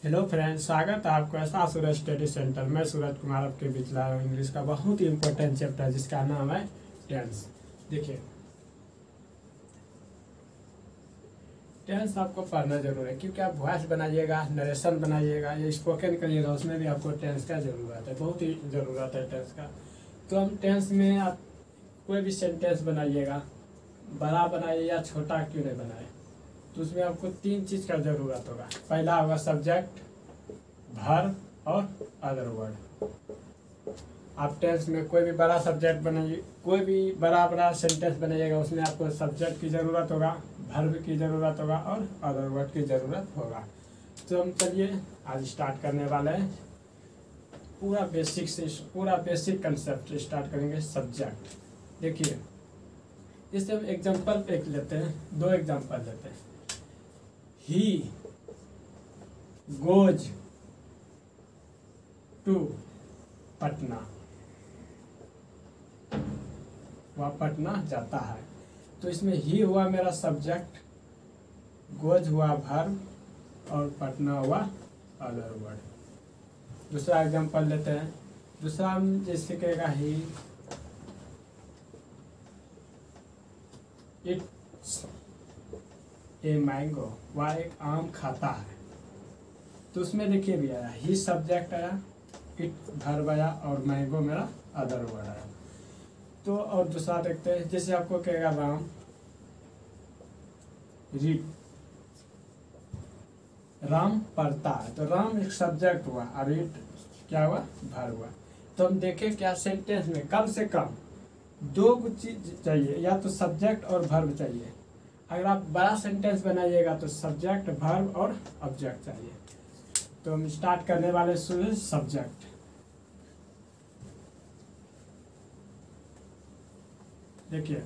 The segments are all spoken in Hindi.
हेलो फ्रेंड्स, स्वागत है आपका ऐसा सूरज स्टडी सेंटर। मैं सूरज कुमार आपके बीच ला रहा हूँ इंग्लिश का बहुत ही इंपॉर्टेंट चैप्टर जिसका नाम है टेंस। देखिए, टेंस आपको पढ़ना जरूर है क्योंकि आप वॉइस बनाइएगा, नरेशन बनाइएगा या स्पोकन करिएगा, उसमें भी आपको टेंस का ज़रूरत है, बहुत ही ज़रूरत है टेंस का। तो हम टेंस में आप कोई भी सेंटेंस बनाइएगा, बड़ा बनाइए या छोटा क्यों नहीं बनाए, तो उसमें आपको तीन चीज़ का ज़रूरत होगा। पहला होगा सब्जेक्ट, वर्ब और अदर वर्ड। आप टेंस में कोई भी बड़ा सब्जेक्ट बनाइए, कोई भी बड़ा सेंटेंस बनाइएगा, उसमें आपको सब्जेक्ट की ज़रूरत होगा, वर्ब की ज़रूरत होगा और अदर वर्ड की ज़रूरत होगा। तो हम चलिए आज स्टार्ट करने वाले हैं। पूरा बेसिक कंसेप्ट स्टार्ट करेंगे। सब्जेक्ट देखिए, इससे हम एग्जाम्पल एक लेते हैं, दो एग्जाम्पल लेते हैं। He goes to पटना, वह पटना जाता है। तो इसमें ही हुआ मेरा सब्जेक्ट, गोज हुआ वर्ब और पटना हुआ अदर वर्ड। दूसरा एग्जांपल लेते हैं। दूसरा हम जैसे कहेगा ही इट्स ए मैंगो, वह एक आम खाता है। तो उसमें देखिए भी आया ही सब्जेक्ट आया, इट वर्ब आया और मैंगो मेरा अदर वर्ड आया। तो और दूसरा देखते हैं, जैसे आपको कहेगा राम रीड, राम पढ़ता है, तो राम एक सब्जेक्ट हुआ और रीड क्या हुआ, वर्ब हुआ। तो हम देखें क्या सेंटेंस में कम से कम दो चीज चाहिए, या तो सब्जेक्ट और वर्ब चाहिए। अगर आप बड़ा सेंटेंस बनाइएगा तो सब्जेक्ट, वर्ब और ऑब्जेक्ट चाहिए। तो हम स्टार्ट करने वाले सब्जेक्ट। देखिए,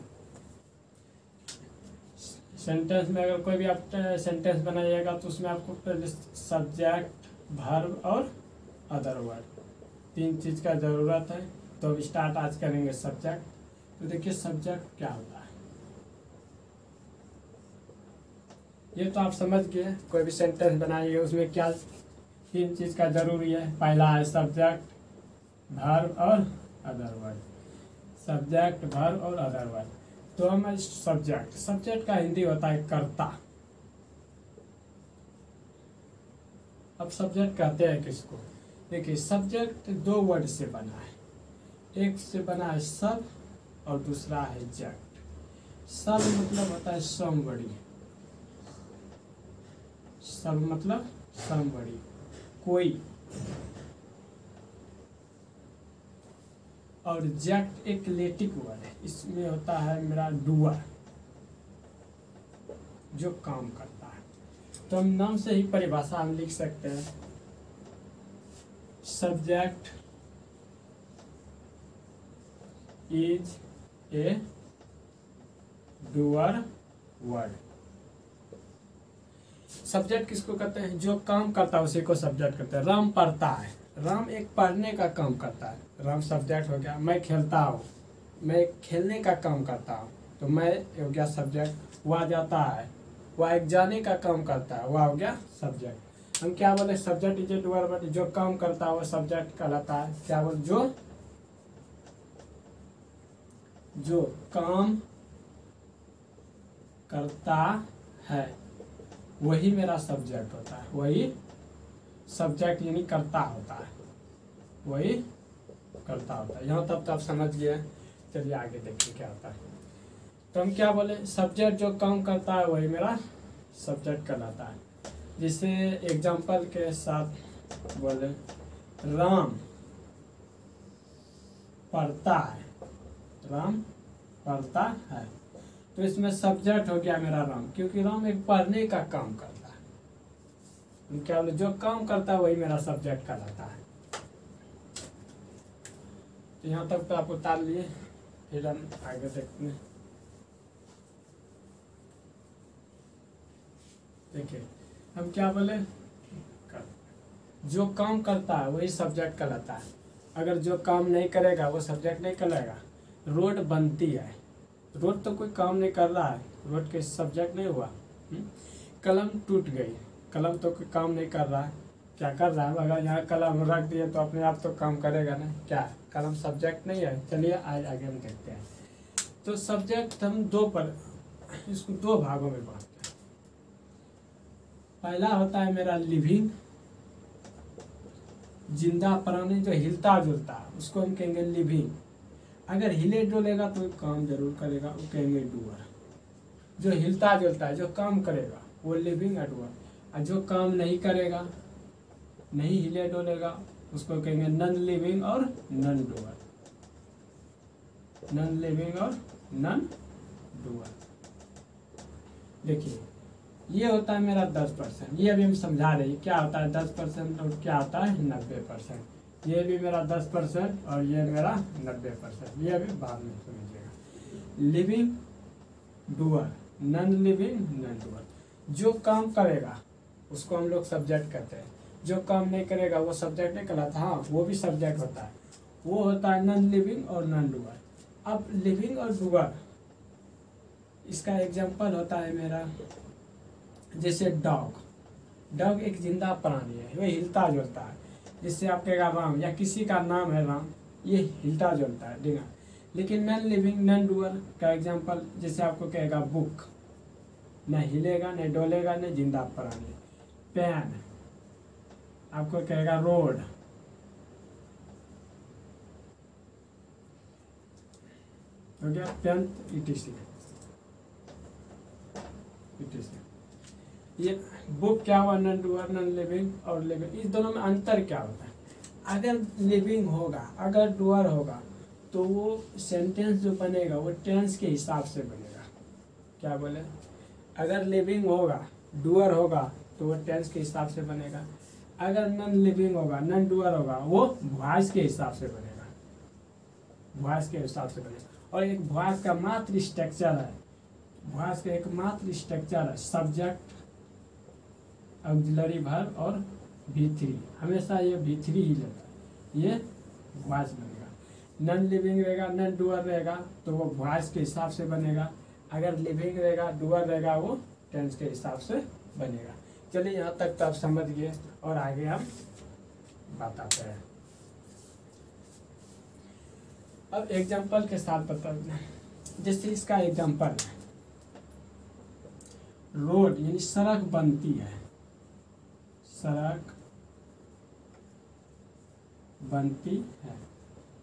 सेंटेंस में अगर कोई भी आप सेंटेंस बनाइएगा तो उसमें आपको पहले सब्जेक्ट, वर्ब और अदर वर्ड, तीन चीज का जरूरत है। तो हम स्टार्ट आज करेंगे सब्जेक्ट। तो देखिए सब्जेक्ट क्या होता है, ये तो आप समझ गए। कोई भी सेंटेंस बनाइए उसमें क्या तीन चीज का जरूरी है। पहला है सब्जेक्ट, वर्ब और अदर वर्ड। सब्जेक्ट, वर्ब और अदर वर्ड। तो हम सब्जेक्ट का हिंदी होता है कर्ता। अब सब्जेक्ट कहते हैं किसको? देखिए, सब्जेक्ट दो वर्ड से बना है। एक से बना है सब और दूसरा है जेक्ट। सब मतलब होता है समबड़ी, सब मतलब समबड़ी, कोई। और जेक्ट एक लेटिक वर्ड है, इसमें होता है मेरा डूअर, जो काम करता है। तो हम नाम से ही परिभाषा हम लिख सकते हैं। Subject is a doer word. Subject किसको कहते हैं? जो काम करता है उसी को सब्जेक्ट कहते हैं। राम पढ़ता है, राम एक पढ़ने का काम करता है, राम सब्जेक्ट हो गया। मैं खेलता हूँ, मैं खेलने का काम करता हूँ, तो मैं हो गया सब्जेक्ट। वह जाता है, वह एक जाने का काम करता है, वह हो गया सब्जेक्ट। हम क्या बोले? Subject is a doer word, जो काम करता है वो सब्जेक्ट कहलाता है। क्या बोले? जो काम करता है वही मेरा सब्जेक्ट होता है, वही सब्जेक्ट यानी करता होता है, वही करता होता है। यहाँ तक तो आप समझ गए। चलिए आगे देखिए क्या होता है। तो हम क्या बोले? सब्जेक्ट जो काम करता है वही मेरा सब्जेक्ट कहलाता है। जिसे एग्जाम्पल के साथ बोले, राम पढ़ता है, राम पढ़ता है। तो इसमें सब्जेक्ट हो गया मेरा राम, क्योंकि राम एक पढ़ने का काम करता है। क्या बोले? जो काम करता है वही मेरा सब्जेक्ट कहलाता है। तो यहाँ तक तो आप उतार लिए, फिर हम आगे देखते हैं। देखिए, हम क्या बोले? जो काम करता है वही सब्जेक्ट कहलाता है। अगर जो काम नहीं करेगा वो सब्जेक्ट नहीं कहलाएगा। रोड बनती है, रोड तो कोई काम नहीं कर रहा है, रोड के सब्जेक्ट नहीं हुआ। कलम टूट गई, कलम तो कोई काम नहीं कर रहा है, क्या कर रहा है, अगर यहाँ कलम रख दिए तो अपने आप तो काम करेगा ना। क्या कलम सब्जेक्ट नहीं है। चलिए आज आगे हम देखते हैं। तो सब्जेक्ट हम इसको दो भागों में बांटते हैं। पहला होता है मेरा लिविंग, जिंदा प्राणी जो हिलता जुलता है उसको हम कहेंगे लिविंग। अगर हिले डोलेगा तो काम जरूर करेगा, वो कहेंगे डूअर। जो हिलता जुलता है, जो काम करेगा, वो लिविंग और डूअर। और जो काम नहीं करेगा, नहीं हिले डोलेगा, उसको कहेंगे नॉन लिविंग और नॉन डूअर। नॉन लिविंग और नॉन डूअर। देखिए ये होता है मेरा 10%। ये अभी हम समझा रहे हैं क्या होता है 10% और क्या होता है 90%। ये भी मेरा 10% और ये मेरा 90%। ये अभी बाद में समझिएगा। Living, doer, non living, non doer. जो काम करेगा उसको हम लोग सब्जेक्ट कहते हैं, जो काम नहीं करेगा वो सब्जेक्ट नहीं कहलाता। हाँ, वो भी सब्जेक्ट होता है, वो होता है नॉन लिविंग और नॉन डूअर। अब लिविंग और डूअर, इसका एग्जांपल होता है मेरा जैसे डॉग। डॉग एक जिंदा प्राणी है, वह हिलता जुलता है। जिससे आप कहेगा राम, या किसी का नाम है राम, ये हिलता जुलता है, ठीक है। लेकिन नॉन लिविंग नॉन डूअर का एग्जांपल जैसे आपको कहेगा बुक, न हिलेगा, न डोलेगा, न जिंदा प्राणी। पेन, आपको कहेगा रोड। हो गया पेन, इटीसी। ये बुक क्या हुआ, नॉन डूअर, नॉन लिविंग और लिविंग। इस दोनों में अंतर क्या होता है? अगर लिविंग होगा, अगर डूअर होगा, तो वो सेंटेंस जो बनेगा वो टेंस के हिसाब से बनेगा। क्या बोले? अगर लिविंग होगा, डूअर होगा, तो वो टेंस के हिसाब से बनेगा। अगर नॉन लिविंग होगा, नॉन डूअर होगा, वो वॉइस के हिसाब से बनेगा। वॉइस के हिसाब से बनेगा। और एक वॉइस का मात्र स्ट्रक्चर है, वॉइस का एक मात्र स्ट्रक्चर है सब्जेक्ट, ऑक्सिलरी वर्ब और V3। हमेशा ये V3 ही लेता है, ये वॉइस बनेगा। नॉन लिविंग रहेगा, नॉन डूअर रहेगा, तो वो वॉइस के हिसाब से बनेगा। अगर लिविंग रहेगा, डूअर रहेगा, वो टेंस के हिसाब से बनेगा। चलिए यहाँ तक तो आप समझ गए, और आगे हम बताते हैं। अब एग्जाम्पल के साथ बताते, जैसे इसका एग्जाम्पल है रोड, यानी सड़क बनती है, सड़क बनती है।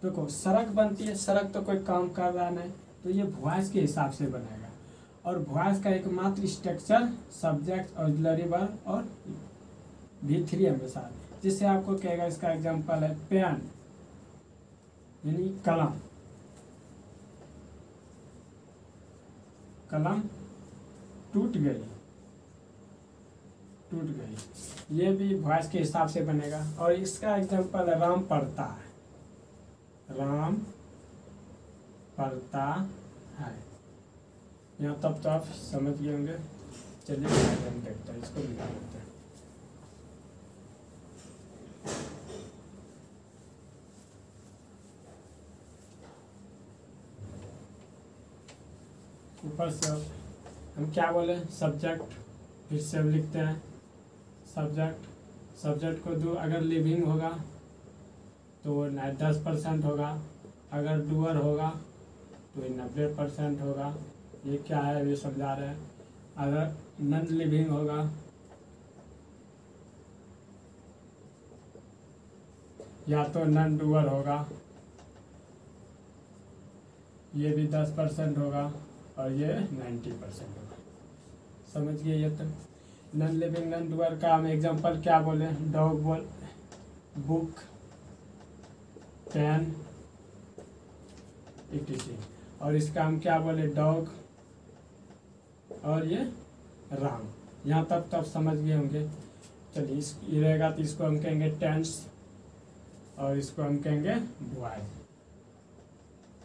देखो सड़क बनती है, सड़क तो कोई काम कर रहा नहीं, तो ये वॉइस के हिसाब से बनेगा। और वॉइस का एक मात्र स्ट्रक्चर सब्जेक्ट, ऑक्सिलरी वर्ब और V3 हमेशा। जिससे आपको कहेगा, इसका एग्जांपल है पेन, यानी कलम। कलम टूट गई, टूट गई, ये भी वॉइस के हिसाब से बनेगा। और इसका एग्जांपल है राम पढ़ता है, राम पढ़ता है। यहाँ तब तो आप समझ गए होंगे। चलिए हम देखते हैं, इसको निकाल लेते हैं। ऊपर से हम क्या बोले, सब्जेक्ट, फिर से हम लिखते हैं सब्जेक्ट। सब्जेक्ट को दो, अगर लिविंग होगा तो 10% होगा, अगर डूअर होगा तो 90% होगा। ये क्या है ये समझा रहे हैं। अगर नॉन लिविंग होगा, या तो नॉन डूअर होगा, ये भी 10% होगा, और ये 90% होगा। समझ गए? ये तो नॉन लिविंग नॉन डूअर का हम एग्जांपल क्या बोले, डॉग बोल, बुक, पेन, etc। और इसका हम क्या बोले, डॉग, और ये राम। यहाँ तक तो आप समझ गए होंगे। चलिए ये रहेगा तो इसको हम कहेंगे टेंस, और इसको हम कहेंगे वॉइस।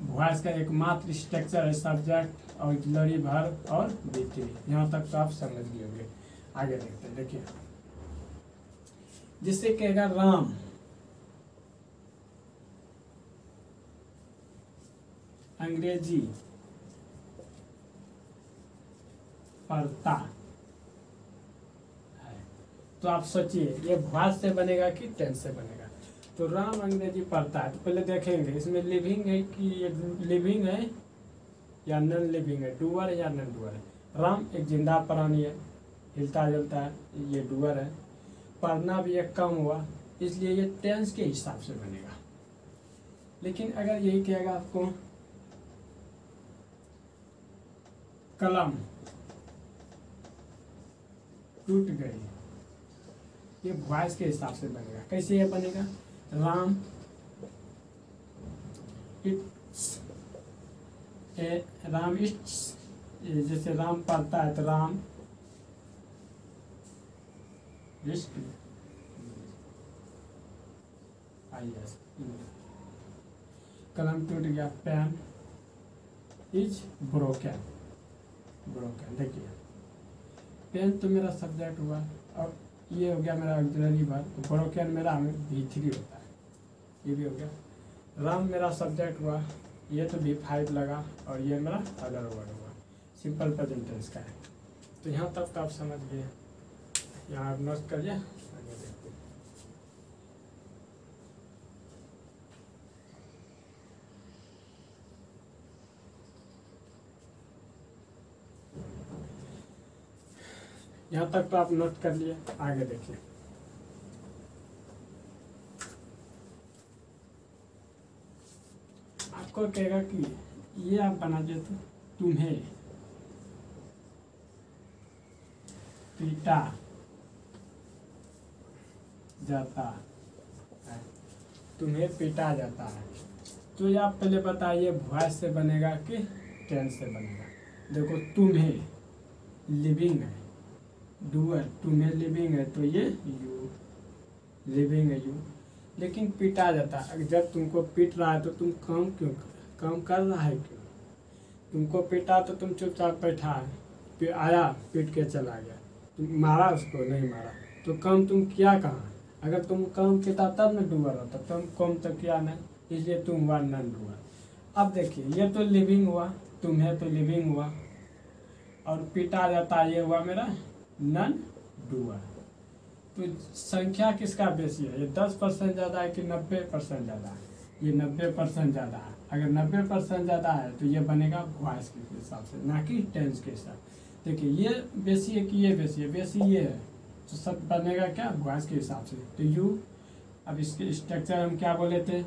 वॉइस का एक मात्र स्ट्रक्चर है सब्जेक्ट, ऑक्सिलरी वर्ब और V3। यहाँ तक तो आप समझ गए होंगे। आगे देखते हैं। देखिए जिससे कहेगा राम, अंग्रेजी पढ़ता है। तो आप सोचिए ये भॉइस से बनेगा कि टेंस से बनेगा। तो राम अंग्रेजी पढ़ता है, तो पहले देखेंगे इसमें लिविंग है कि ये लिविंग है या नॉन लिविंग है, डूअर है या नॉन डूअर है। राम एक जिंदा प्राणी है, हिलता जलता है, ये डूअर है। पढ़ना भी एक कम हुआ, इसलिए ये टेंस के हिसाब से बनेगा। लेकिन अगर यही कहेगा आपको कलम टूट गई, ये वॉइस के हिसाब से बनेगा। कैसे ये बनेगा? राम इट्स राम इट्स, जैसे राम पढ़ता है तो राम कलम टूट गया, पेन इज ब्रोकन। ब्रोकन देखिए, पेन तो मेरा सब्जेक्ट हुआ और ये हो गया मेरा ऑक्सिलरी वर्ब, ब्रोकन मेरा V3 होता है, ये भी हो गया। राम मेरा सब्जेक्ट हुआ, ये तो V5 लगा और ये मेरा अदर वर्ड हुआ, सिंपल प्रेजेंट टेंस का है। तो यहाँ तक तो आप समझ गए, यहाँ आप नोट करिए, आगे देखते हैं। यहाँ तक तो आप नोट कर लिए, आगे देखिए। आपको कहेगा कि ये आप बना दिए तो तुम्हें पीटा जाता है, तुम्हें पीटा जाता है। तो ये आप पहले बताइए वॉइस से बनेगा कि टेंस से बनेगा। देखो तुम्हें लिविंग है, डूअर, तुम्हें लिविंग है तो ये यू, लिविंग है यू। लेकिन पीटा जाता है, जब तुमको पीट रहा है तो तुम काम क्यों, काम कर रहा है क्यों? तुमको पीटा तो तुम चुपचाप बैठा है, फिर आया पीट के चला गया, तुम मारा उसको नहीं मारा, तो काम तुम किया कहाँ? अगर तुम काम किया तब न डूअर होता, तुम काम तो किया नहीं, इसलिए तुम हुआ नॉन डूअर। अब देखिए ये तो लिविंग हुआ, तुम्हें तो लिविंग हुआ, और पीटा जाता ये हुआ मेरा नॉन डूअर। तो संख्या किसका बेसी है? ये 10% ज़्यादा है कि 90% ज़्यादा है? ये 90% ज़्यादा है। अगर 90% ज़्यादा है तो ये बनेगा वॉइस के हिसाब से, ना कि टेंस के हिसाब। देखिए ये बेसी है कि ये बेसी है? बेसी ये है, तो सब बनेगा क्या? वॉइस के हिसाब से। तो यू, अब इसके स्ट्रक्चर हम क्या बोले थे?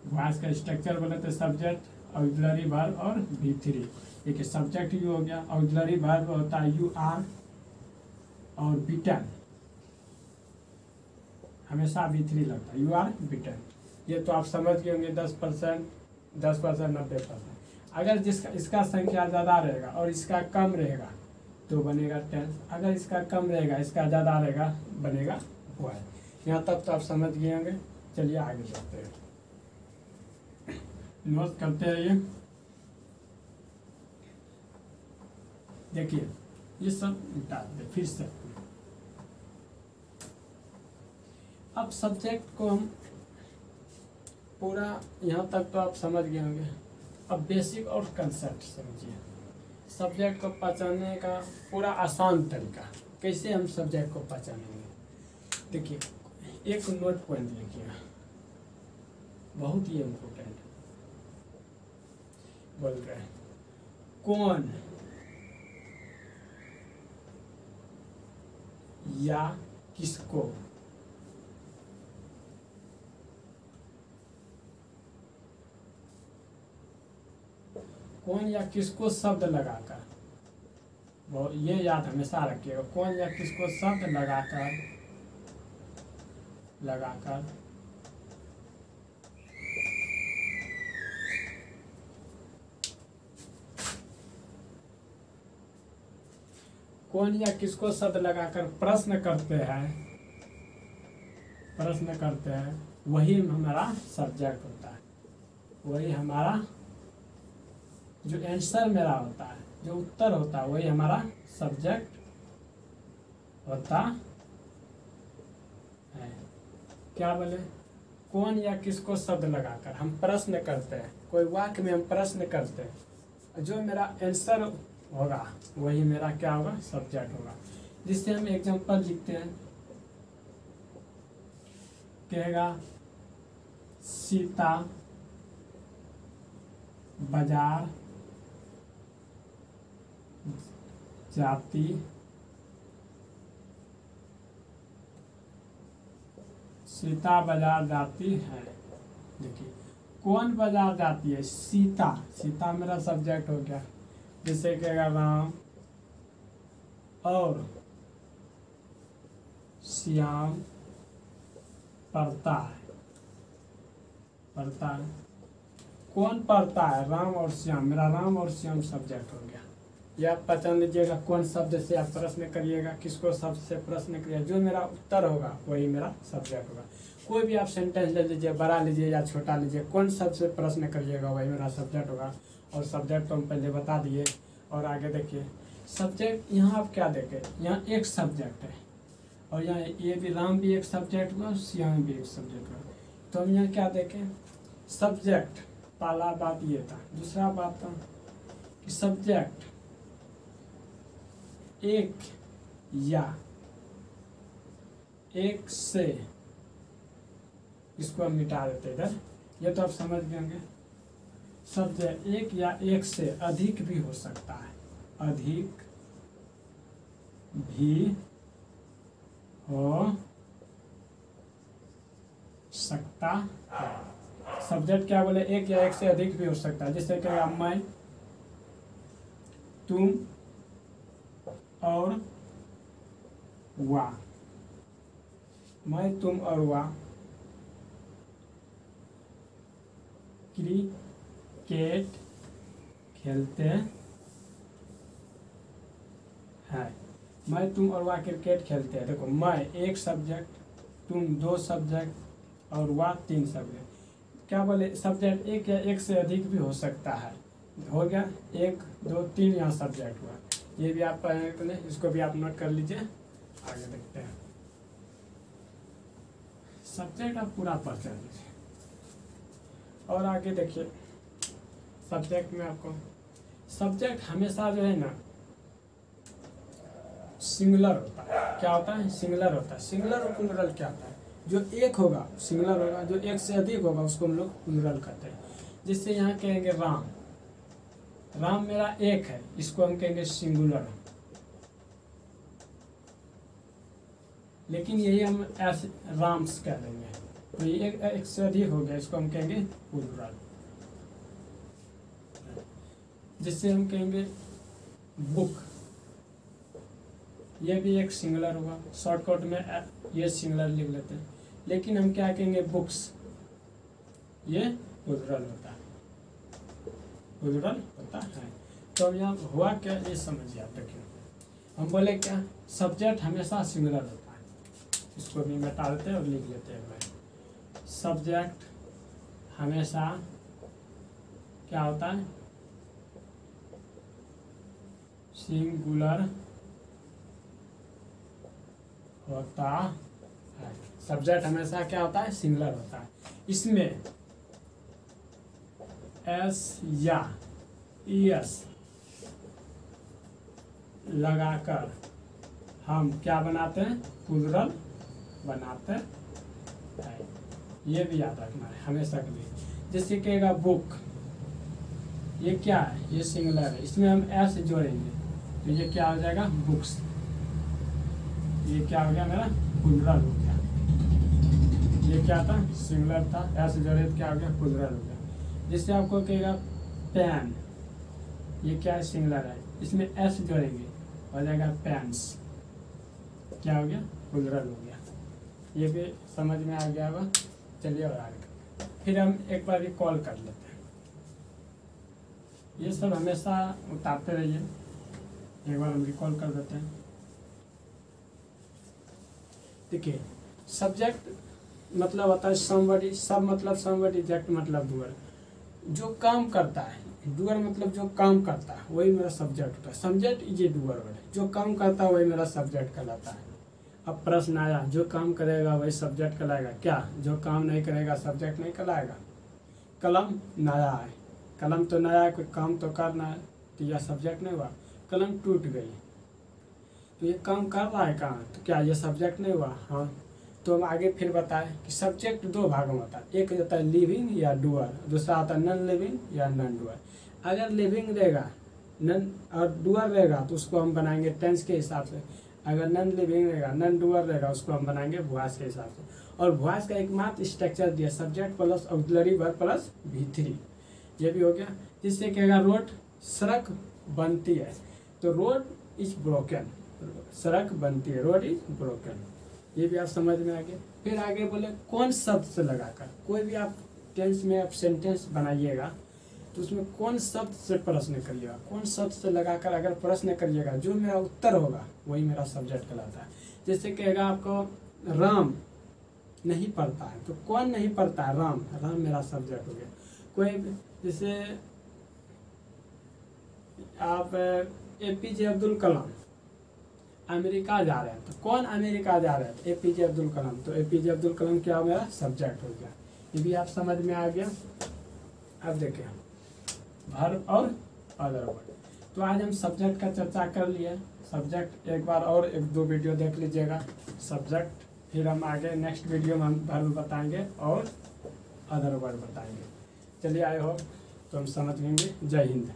वॉइस का स्ट्रक्चर बोले थे सब्जेक्ट, ऑक्सिलरी वर्ब और V3। देखिए सब्जेक्ट यू हो गया, ऑक्सिलरी वर्ब होता है यू आर, और बीटन हमेशा V3 लगता है, यू आर बीटन। ये तो आप समझ गए होंगे 10%, 90%। अगर जिसका इसका संख्या ज़्यादा रहेगा और इसका कम रहेगा तो बनेगा टेंस, अगर इसका कम रहेगा इसका ज़्यादा रहेगा बनेगा वॉइस। यहाँ तक तो आप समझ गए होंगे। चलिए आगे बढ़ते हैं, नोट करते रहिए। देखिए ये सब मिटा दे फिर से। अब सब्जेक्ट को हम पूरा यहाँ तक तो आप समझ गए होंगे। अब बेसिक और कंसेप्ट समझिए। सब्जेक्ट को पहचानने का पूरा आसान तरीका, कैसे हम सब्जेक्ट को पहचानेंगे। देखिए एक नोट पॉइंट लिखिएगा, बहुत ही इम्पोर्टेंट। बोल रहे हैं कौन या किसको, कौन या किसको शब्द लगाकर, वो ये याद हमेशा रखिएगा, कौन या किसको शब्द लगाकर कौन या किसको शब्द लगाकर प्रश्न करते हैं, वही हमारा सब्जेक्ट होता है। वही हमारा जो आंसर मेरा होता है, जो उत्तर होता है, वही हमारा सब्जेक्ट होता है। क्या बोले? कौन या किसको शब्द लगाकर हम प्रश्न करते हैं, कोई वाक्य में हम प्रश्न करते हैं, जो मेरा आंसर होगा वही मेरा क्या होगा? सब्जेक्ट होगा। जिससे हम एग्जाम्पल लिखते हैं, कहेगा सीता बाजार जाती सीता बाजार जाती है। देखिए कौन बाजार जाती है? सीता। सीता मेरा सब्जेक्ट हो गया। जिससे कहेगा राम और श्याम पढ़ता है। पढ़ता है, कौन पढ़ता है? राम और श्याम। मेरा राम और श्याम सब्जेक्ट हो गया। या आप पहचान लीजिएगा कौन शब्द से आप प्रश्न करिएगा, किसको शब्द से प्रश्न करिएगा, जो मेरा उत्तर होगा वही मेरा सब्जेक्ट होगा। कोई भी आप सेंटेंस ले लीजिए, बड़ा लीजिए या छोटा लीजिए, कौन शब्द से प्रश्न करिएगा वही मेरा सब्जेक्ट होगा। और सब्जेक्ट तो हम पहले बता दिए। और आगे देखिए सब्जेक्ट, यहाँ आप क्या देखें, यहाँ एक सब्जेक्ट है और यहाँ ये भी राम भी एक सब्जेक्ट हुआ, श्याम भी एक सब्जेक्ट हुआ। तो हम यहाँ क्या देखें, सब्जेक्ट। पहला बात ये था। दूसरा बात था कि सब्जेक्ट एक या एक से, इसको हम मिटा देते इधर, ये तो आप समझ गए होंगे। सब्जेक्ट एक या एक से अधिक भी हो सकता है, अधिक भी हो सकता है। सब्जेक्ट क्या बोले, एक या एक से अधिक भी हो सकता है। जैसे कहेगा मैं, तुम और वह। मैं, तुम और वह क्रिकेट खेलते हैं। मैं, तुम और वह क्रिकेट खेलते हैं। देखो मैं एक सब्जेक्ट, तुम दो सब्जेक्ट और वह तीन सब्जेक्ट। क्या बोले, सब्जेक्ट एक या एक से अधिक भी हो सकता है। हो गया, एक दो तीन यहाँ सब्जेक्ट हुआ। ये भी आप पढ़ने, इसको भी आप नोट कर लीजिए। आगे देखते हैं। सब्जेक्ट आप पूरा पढ़ लीजिए। और आगे देखिए सब्जेक्ट में आपको, सब्जेक्ट हमेशा जो है ना सिंगुलर होता है। क्या होता है? सिंगुलर होता है। सिंगुलर और प्लूरल क्या होता है? जो एक होगा सिंगुलर होगा, जो एक से अधिक होगा उसको हम लोग प्लूरल कहते हैं। जिससे यहाँ कहेंगे राम, राम मेरा एक है, इसको हम कहेंगे सिंगुलर। लेकिन यही हम ऐसे राम्स कह देंगे, तो ये एक से अधिक हो गया, इसको हम कहेंगे प्लूरल। जिससे हम कहेंगे बुक, ये भी एक सिंगुलर हुआ। शॉर्टकट में ये सिंगुलर लिख लेते हैं। लेकिन हम क्या कहेंगे, बुक्स, ये प्लूरल होता है, प्लूरल होता है। तो हम यहाँ हुआ क्या, ये समझिए आप। देखिए हम बोले क्या, सब्जेक्ट हमेशा सिंगुलर होता है। इसको भी मिटा देते हैं और लिख लेते हैं। सब्जेक्ट हमेशा क्या होता है, सिंगुलर होता है। सब्जेक्ट हमेशा क्या होता है, सिंगुलर होता है। इसमें एस या ईएस लगाकर हम क्या बनाते हैं, प्लूरल बनाते हैं। ये भी याद रखना है हमेशा के लिए। जैसे कहेगा बुक, ये क्या है, ये सिंगुलर है, इसमें हम एस जोड़ेंगे तो ये क्या हो जाएगा, बुक्स। ये क्या हो गया, मेरा प्लूरल हो गया। ये क्या था, सिंगुलर था, एस जोड़े तो क्या हो गया, प्लूरल हो गया। जिससे आपको कहेगा पेन, ये क्या है, सिंगुलर है, इसमें एस जोड़ेंगे हो जाएगा पेन्स। क्या हो गया, प्लूरल हो गया। ये भी समझ में आ गया होगा। चलिए और आगे फिर हम एक बार रिकॉल कर लेते हैं। ये सब हमेशा उतारते रहिए। एक बार हम रिकॉल कर देते हैं। देखिए सब्जेक्ट मतलब होता है समबडी, सब मतलब समबडी, जेक्ट मतलब डूअर, जो काम करता है। डूअर मतलब जो काम करता है, वही मेरा सब्जेक्ट होता है। Subject is a doer word, जो काम करता है वही मेरा सब्जेक्ट कहलाता है। अब प्रश्न आया, जो काम करेगा वही सब्जेक्ट कहलाएगा क्या? जो काम नहीं करेगा सब्जेक्ट नहीं कहलाएगा। कलम नया है, कलम तो नया है, कोई काम तो करना है, तो यह सब्जेक्ट नहीं हुआ। कलम टूट गई, तो ये काम कर रहा है कहाँ, तो क्या ये सब्जेक्ट नहीं हुआ? हाँ। तो हम आगे फिर बताएं कि सब्जेक्ट दो भागों में होता है, एक होता है लिविंग या डूअर, दूसरा आता है नॉन लिविंग या नॉन डूअर। अगर लिविंग रहेगा नॉन और डूअर रहेगा तो उसको हम बनाएंगे टेंस के हिसाब से, अगर नॉन लिविंग रहेगा नॉन डूअर रहेगा उसको हम बनाएंगे भुआस के हिसाब से। और भुआस का एकमात्र स्ट्रक्चर दिया subject plus auxiliary verb plus V3, ये भी हो गया। जिससे कहेगा रोड सड़क बनती है, तो रोड इज ब्रोकन, सड़क बनती है, रोड इज ब्रोकन, ये भी आप समझ में आ गए। फिर आगे बोले कौन शब्द से लगाकर, कोई भी आप टेंस में आप सेंटेंस बनाइएगा तो उसमें कौन शब्द से प्रश्न करिएगा, कौन शब्द से लगाकर अगर प्रश्न करिएगा जो मेरा उत्तर होगा वही मेरा सब्जेक्ट कहलाता है। जैसे कहेगा आपको राम नहीं पढ़ता है, तो कौन नहीं पढ़ता है, राम, राम मेरा सब्जेक्ट हो गया। कोई जैसे आप APJ अब्दुल कलाम अमेरिका जा रहे हैं, तो कौन अमेरिका जा रहे हैं, APJ अब्दुल कलाम, तो APJ अब्दुल कलाम क्या मेरा सब्जेक्ट हो गया। ये भी आप समझ में आ गया। अब देखिए वर्ब और अदर वर्ड, तो आज हम सब्जेक्ट का चर्चा कर लिए। सब्जेक्ट एक बार और एक दो वीडियो देख लीजिएगा सब्जेक्ट, फिर हम आगे नेक्स्ट वीडियो में हम वर्ब बताएंगे और अदर वर्ड बताएंगे। चलिए आई होप तो हम समझ लेंगे। जय हिंद।